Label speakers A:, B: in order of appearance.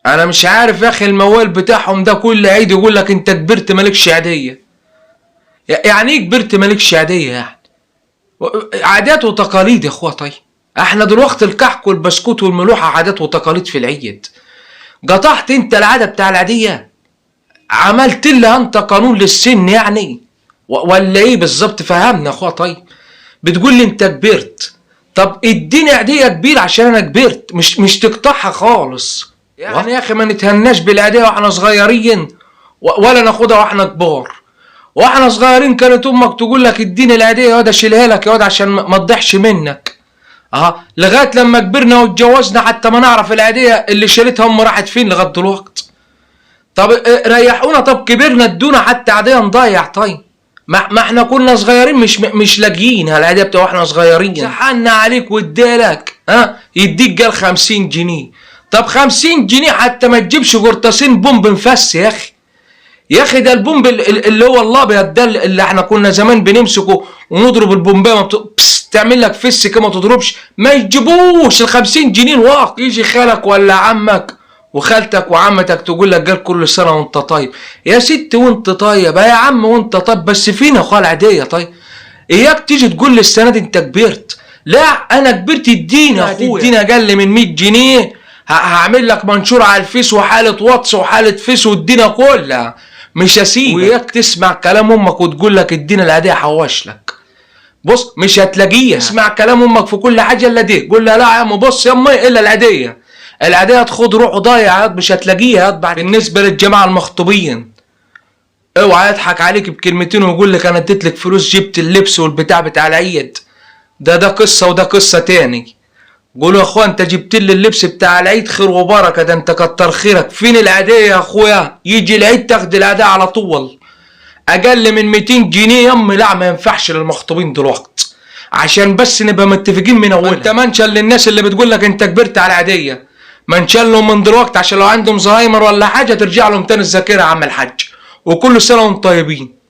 A: انا مش عارف يا اخي الموال بتاعهم ده كل عيد يقول لك انت كبرت مالكش عاديه. يعني ايه كبرت مالكش عاديه يعني؟ عادات وتقاليد يا اخويا. طيب احنا دلوقتي الكحك والبسكوت والملوحه عادات وتقاليد في العيد. قطعت انت العاده بتاع العاديه؟ عملت لها انت قانون للسن يعني ولا ايه بالظبط؟ فهمنا يا اخويا. طيب بتقول لي انت كبرت، طب اديني عاديه كبيره عشان انا كبرت، مش تقطعها خالص يعني. يا اخي ما نتهناش بالعاديه واحنا صغيرين ولا ناخدها واحنا كبار. واحنا صغيرين كانت امك تقول لك اديني العاديه يا واد اشيلها لك يا واد عشان ما تضيعش منك. لغايه لما كبرنا واتجوزنا حتى ما نعرف العاديه اللي شالتها ام راحت فين لغايه دلوقتي. طب ريحونا، طب كبرنا ادونا حتى عاديه نضيع. طيب ما احنا كنا صغيرين مش لاقيينها العاديه بتاع واحنا صغيرين. سحنا عليك وادالك يديك قال 50 جنيه. طب 50 جنيه حتى ما تجيبش قرطاسين بومب نفس يا اخي. يا اخي ده البومب اللي هو الابيض ده اللي احنا كنا زمان بنمسكه ونضرب البومبه تعمل لك فس كده ما تضربش. ما يجيبوش ال 50 جنيه الواقع. يجي خالك ولا عمك وخالتك وعمتك تقول لك قال كل سنه وانت طيب. يا ست وانت طيب يا عم وانت طيب، بس فينا اخويا العاديه. طيب اياك تيجي تقول لي السنه دي انت كبرت. لا انا كبرت اديني يا اخويا، اديني اقل من 100 جنيه هعمل لك منشور على الفيس وحاله واتس وحاله فيس والدنيا كلها مش هسيبك. وياك تسمع كلام امك وتقول لك ادينا العاديه حوش لك. بص مش هتلاقيها. اسمع كلام امك في كل حاجه الا دي. قول لها لا يا ام بص يا امي الا العاديه. العاديه تاخد روح ضايع مش هتلاقيها. بالنسبه للجماعه المخطوبين اوعى يضحك عليك بكلمتين ويقول لك انا اديت لك فلوس جبت اللبس والبتاع بتاع العيد. ده قصه وده قصه تاني. قولوا يا اخويا انت جبت لي اللبس بتاع العيد خير وبركه، ده انت كتر خيرك. فين العاديه يا اخويا؟ يجي العيد تاخد العاديه على طول. اقل من 200 جنيه يمي لا ما ينفعش للمخطوبين دلوقتي، عشان بس نبقى متفقين من اولها. انت منشل للناس اللي بتقول لك انت كبرت على العاديه، منشل لهم من دلوقتي عشان لو عندهم زهايمر ولا حاجه ترجع لهم تاني الذاكره يا عم الحاج. وكل سنه وانتم طيبين.